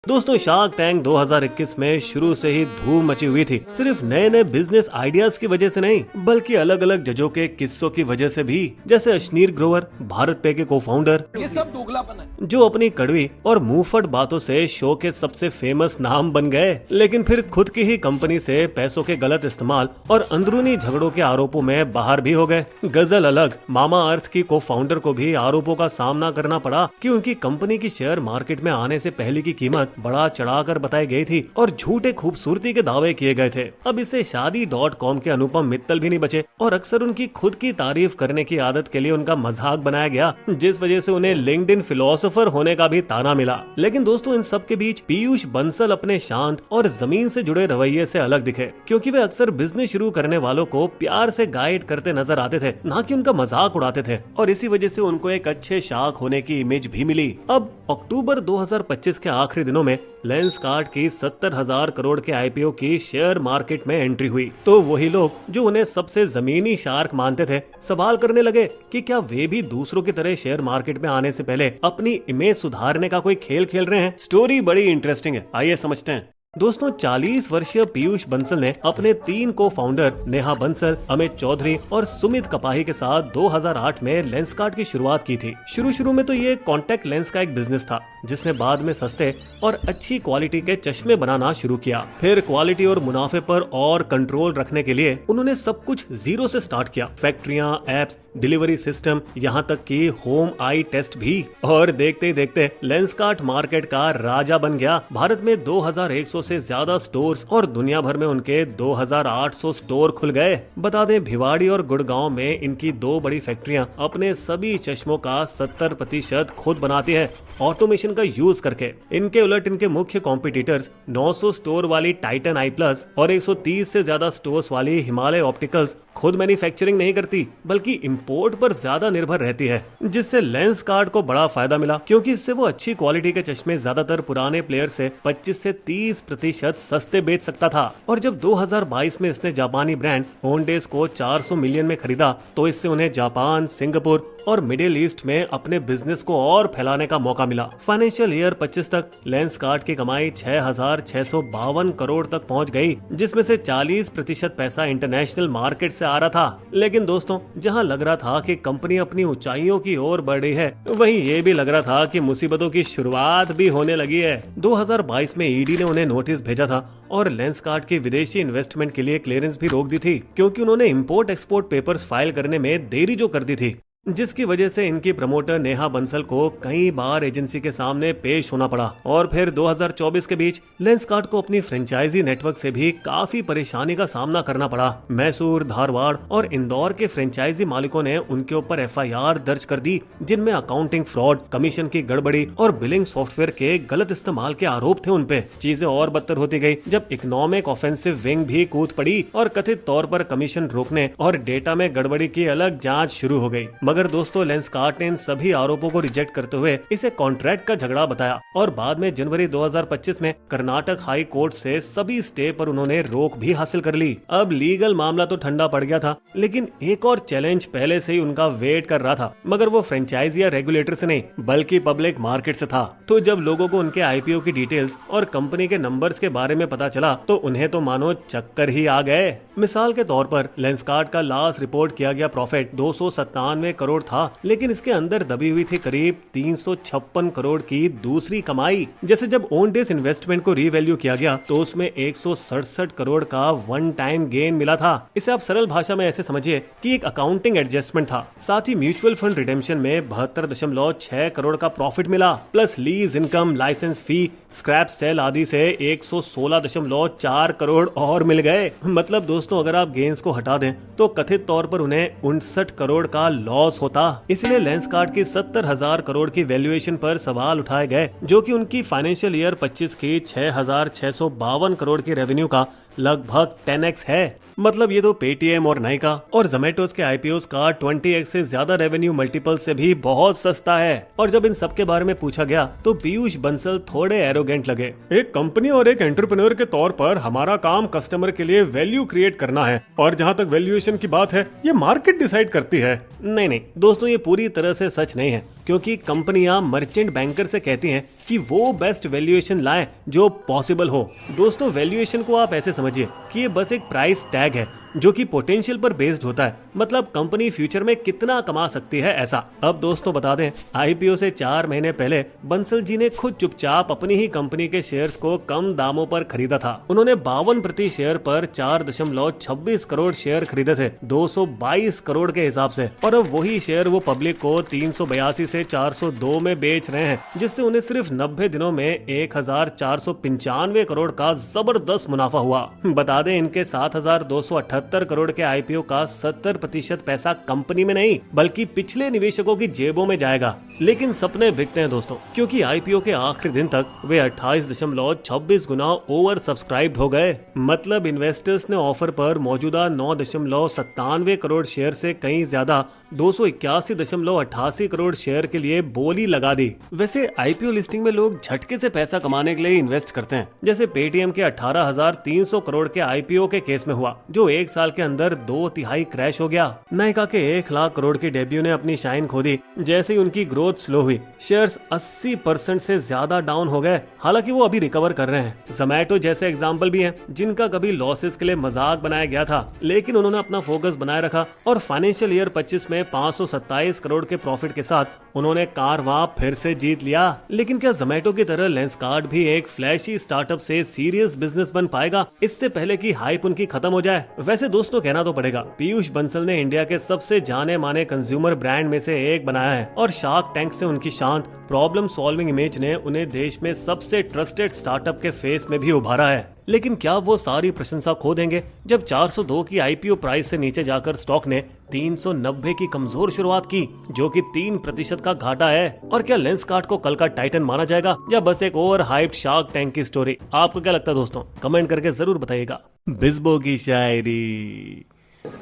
दोस्तों, shark tank 2021 में शुरू से ही धूम मची हुई थी। सिर्फ नए नए बिजनेस आइडियाज की वजह से नहीं, बल्कि अलग अलग जजों के किस्सों की वजह से भी। जैसे अश्नीर ग्रोवर, भारत पे के को फाउंडर, ये सब दोगलापन है जो अपनी कड़वी और मुंहफट बातों से शो के सबसे फेमस नाम बन गए, लेकिन फिर खुद की ही कंपनी से पैसों के गलत इस्तेमाल और अंदरूनी झगड़ों के आरोपों में बाहर भी हो गए। गजल अलग, मामा अर्थ की को फाउंडर को भी आरोपों का सामना करना पड़ा कि उनकी कंपनी की शेयर मार्केट में आने से पहले की कीमत बड़ा चढ़ाकर बताई गई थी और झूठे खूबसूरती के दावे किए गए थे। अब इससे शादी.com के अनुपम मित्तल भी नहीं बचे और अक्सर उनकी खुद की तारीफ करने की आदत के लिए उनका मजाक बनाया गया, जिस वजह से उन्हें लिंक्डइन फिलोसोफर होने का भी ताना मिला। लेकिन दोस्तों, इन सब के बीच पीयूष बंसल अपने शांत और जमीन से जुड़े रवैये से अलग दिखे, क्योंकि वे अक्सर बिजनेस शुरू करने वालों को प्यार से गाइड करते नजर आते थे, ना कि उनका मजाक उड़ाते थे। और इसी वजह से उनको एक अच्छे शार्क होने की इमेज भी मिली। अब अक्टूबर 2025 के आखिरी दिनों में लेंसकार्ट की 70,000 करोड़ के आईपीओ की शेयर मार्केट में एंट्री हुई, तो वही लोग जो उन्हें सबसे जमीनी शार्क मानते थे, सवाल करने लगे कि क्या वे भी दूसरों की तरह शेयर मार्केट में आने से पहले अपनी इमेज सुधारने का कोई खेल खेल रहे हैं। स्टोरी बड़ी इंटरेस्टिंग है, आइए समझते हैं। दोस्तों, 40 वर्षीय पीयूष बंसल ने अपने 3 को फाउंडर नेहा बंसल, अमित चौधरी और सुमित कपाही के साथ 2008 में लेंसकार्ट की शुरुआत की थी। शुरू में तो ये कॉन्टेक्ट लेंस का एक बिजनेस था, जिसने बाद में सस्ते और अच्छी क्वालिटी के चश्मे बनाना शुरू किया। फिर क्वालिटी और मुनाफे पर और कंट्रोल रखने के लिए उन्होंने सब कुछ जीरो से स्टार्ट किया। फैक्ट्रियां, एप्स, डिलीवरी सिस्टम, यहाँ तक कि होम आई टेस्ट भी। और देखते ही देखते लेंसकार्ट मार्केट का राजा बन गया। भारत में 2100 से ज्यादा स्टोर्स और दुनिया भर में उनके 2800 स्टोर खुल गए। बता दें, भिवाड़ी और गुड़गांव में इनकी 2 बड़ी फैक्ट्रियां अपने सभी चश्मों का 70% खुद बनाती है, ऑटोमेशन का यूज करके। इनके उलट इनके मुख्य कॉम्पिटिटर्स 900 स्टोर वाली टाइटन आई प्लस और 130 से ज्यादा स्टोर्स वाली हिमालय ऑप्टिकल्स खुद मैन्युफैक्चरिंग नहीं करती, बल्कि इंपोर्ट पर ज्यादा निर्भर रहती है, जिससे लेंसकार्ट को बड़ा फायदा मिला, क्योंकि इससे वो अच्छी क्वालिटी के चश्मे ज्यादातर पुराने प्लेयर से 25 से 30% सस्ते बेच सकता था। और जब 2022 में इसने जापानी ब्रांड ओनडेस को 400 मिलियन में खरीदा, तो इससे उन्हें जापान, सिंगापुर और मिडिल ईस्ट में अपने बिजनेस को और फैलाने का मौका मिला। फाइनेंशियल ईयर 25 तक लेंसकार्ट की कमाई 6,652 करोड़ तक पहुंच गई, जिसमें से 40% पैसा इंटरनेशनल मार्केट से आ रहा था। लेकिन दोस्तों, जहां लग रहा था कि कंपनी अपनी ऊंचाइयों की ओर बढ़ रही है, वहीं ये भी लग रहा था कि मुसीबतों की शुरुआत भी होने लगी है। 2022 में ईडी ने उन्हें नोटिस भेजा था और लेंसकार्ट की विदेशी इन्वेस्टमेंट के लिए क्लियरेंस भी रोक दी थी, क्योंकि उन्होंने इंपोर्ट एक्सपोर्ट पेपर्स फाइल करने में देरी जो कर दी थी, जिसकी वजह से इनकी प्रमोटर नेहा बंसल को कई बार एजेंसी के सामने पेश होना पड़ा। और फिर 2024 के बीच लेंसकार्ट को अपनी फ्रेंचाइजी नेटवर्क से भी काफी परेशानी का सामना करना पड़ा। मैसूर, धारवाड़ और इंदौर के फ्रेंचाइजी मालिकों ने उनके ऊपर एफआईआर दर्ज कर दी, जिनमें अकाउंटिंग फ्रॉड, कमीशन की गड़बड़ी और बिलिंग सॉफ्टवेयर के गलत इस्तेमाल के आरोप थे उनपे। चीजें और बदतर होती गई जब इकोनॉमिक ऑफेंसिव विंग भी कूद पड़ी और कथित तौर पर कमीशन रोकने और डेटा में गड़बड़ी की अलग जांच शुरू हो गई। मगर दोस्तों, लेंसकार्ट ने इन सभी आरोपों को रिजेक्ट करते हुए इसे कॉन्ट्रैक्ट का झगड़ा बताया और बाद में जनवरी 2025 में कर्नाटक हाई कोर्ट से सभी स्टे पर उन्होंने रोक भी हासिल कर ली। अब लीगल मामला तो ठंडा पड़ गया था, लेकिन एक और चैलेंज पहले से ही उनका वेट कर रहा था, मगर वो फ्रेंचाइजी या रेगुलेटर से नहीं, बल्कि पब्लिक मार्केट से था। तो जब लोगों को उनके आईपीओ की डिटेल्स और कंपनी के नंबर्स के बारे में पता चला, तो उन्हें तो मानो चक्कर ही आ गए। मिसाल के तौर पर लेंसकार्ट का लास्ट रिपोर्ट किया गया प्रॉफिट 297 करोड़ था, लेकिन इसके अंदर दबी हुई थी करीब 356 करोड़ की दूसरी कमाई। जैसे जब ओनडेस इन्वेस्टमेंट को रीवैल्यू किया गया, तो उसमें 167 करोड़ का वन टाइम गेन मिला था। इसे आप सरल भाषा में ऐसे समझिए कि एक अकाउंटिंग एडजस्टमेंट था। साथ ही म्यूचुअल फंड रिडेम्पशन में 72.6 करोड़ का प्रॉफिट मिला, प्लस लीज इनकम, लाइसेंस फी, स्क्रैप सेल आदि से 116.4 करोड़ और मिल गए। मतलब दोस्तों, अगर आप गेन्स को हटा दें तो कथित तौर पर उन्हें 59 करोड़ का लॉस होता। इसलिए लेंसकार्ट की 70,000 करोड़ की वैल्यूएशन पर सवाल उठाए गए, जो कि उनकी फाइनेंशियल ईयर 25 की 6,652 करोड़ की रेवेन्यू का लगभग 10x है। मतलब ये तो पेटीएम और नाइका और जोमेटोस के आईपीओस का 20x से ज्यादा रेवेन्यू मल्टीपल से भी बहुत सस्ता है। और जब इन सब के बारे में पूछा गया, तो पीयूष बंसल थोड़े एरोगेंट लगे। एक कंपनी और एक एंटरप्रेन्योर के तौर पर हमारा काम कस्टमर के लिए वैल्यू क्रिएट करना है, और जहाँ तक वैल्यूएशन की बात है, ये मार्केट डिसाइड करती है। नहीं दोस्तों, ये पूरी तरह से सच नहीं है, क्योंकि कंपनियां मर्चेंट बैंकर से कहती हैं कि वो बेस्ट वैल्यूएशन लाएं जो पॉसिबल हो। दोस्तों, वैल्यूएशन को आप ऐसे समझिए कि ये बस एक प्राइस टैग है जो कि पोटेंशियल पर बेस्ड होता है, मतलब कंपनी फ्यूचर में कितना कमा सकती है ऐसा। अब दोस्तों बता दें, आईपीओ से 4 महीने पहले बंसल जी ने खुद चुपचाप अपनी ही कंपनी के शेयर्स को कम दामों पर खरीदा था। उन्होंने 52 प्रति शेयर पर 4.26 करोड़ शेयर खरीदे थे 222 करोड़ के हिसाब से, और अब वही शेयर वो पब्लिक को 382 से 402 में बेच रहे हैं, जिससे उन्हें सिर्फ 90 दिनों में 1495 करोड़ का जबरदस्त मुनाफा हुआ। बता दें, इनके 7278 करोड़ के आईपीओ का 70% पैसा कंपनी में नहीं बल्कि पिछले निवेशकों की जेबों में जाएगा। लेकिन सपने बिकते हैं दोस्तों, क्योंकि आईपीओ के आखिरी दिन तक वे 28.26 गुना ओवर सब्सक्राइब्ड हो गए। मतलब इन्वेस्टर्स ने ऑफर पर मौजूदा 9.97 करोड़ शेयर से कहीं ज्यादा 281.88 करोड़ शेयर के लिए बोली लगा दी। वैसे आईपीओ लिस्टिंग में लोग झटके से पैसा कमाने के लिए इन्वेस्ट करते हैं, जैसे पेटीएम के 18,300 करोड़ के आईपीओ के केस में हुआ, जो एक साल के अंदर 2/3 क्रैश हो गया। नायका के 1 लाख करोड़ के डेब्यू ने अपनी शाइन खो दी जैसे ही उनकी ग्रोथ स्लो हुई। शेयर्स 80% से ज्यादा डाउन हो गए, हालांकि वो अभी रिकवर कर रहे हैं। जोमैटो जैसे एग्जाम्पल भी हैं, जिनका कभी लॉसेस के लिए मजाक बनाया गया था, लेकिन उन्होंने अपना फोकस बनाए रखा और फाइनेंशियल ईयर 25 में 527 करोड़ के प्रॉफिट के साथ उन्होंने कारवां फिर से जीत लिया। लेकिन क्या जोमैटो की तरह लेंसकार्ट भी एक फ्लैशी स्टार्टअप से सीरियस बिजनेस बन पाएगा इससे पहले कि हाइप उनकी खत्म हो जाए? वैसे दोस्तों, कहना तो पड़ेगा, पीयूष बंसल ने इंडिया के सबसे जाने माने कंज्यूमर ब्रांड में से एक बनाया है, और शार्क टैंक से उनकी शांत प्रॉब्लम सॉल्विंग इमेज ने उन्हें देश में सबसे ट्रस्टेड स्टार्टअप के फेस में भी उभारा है। लेकिन क्या वो सारी प्रशंसा खो देंगे जब 402 की आईपीओ प्राइस से नीचे जाकर स्टॉक ने 390 की कमजोर शुरुआत की, जो कि 3% का घाटा है? और क्या लेंसकार्ट को कल का टाइटन माना जाएगा या बस एक ओवर हाइप्ड शार्क टैंक की स्टोरी? आपको क्या लगता है दोस्तों? कमेंट करके जरूर बताइएगा। बिस्बो की शायरी।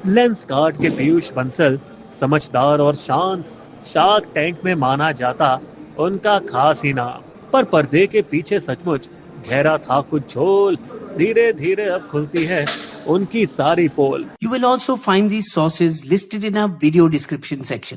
लेंसकार्ट के पीयूष बंसल समझदार और शांत, शार्क टैंक में माना जाता उनका खास ही नाम, पर पर्दे के पीछे सचमुच गहरा था कुछ झोल। धीरे धीरे अब खुलती है उनकी सारी पोल। You will also find these sources listed in our video description section.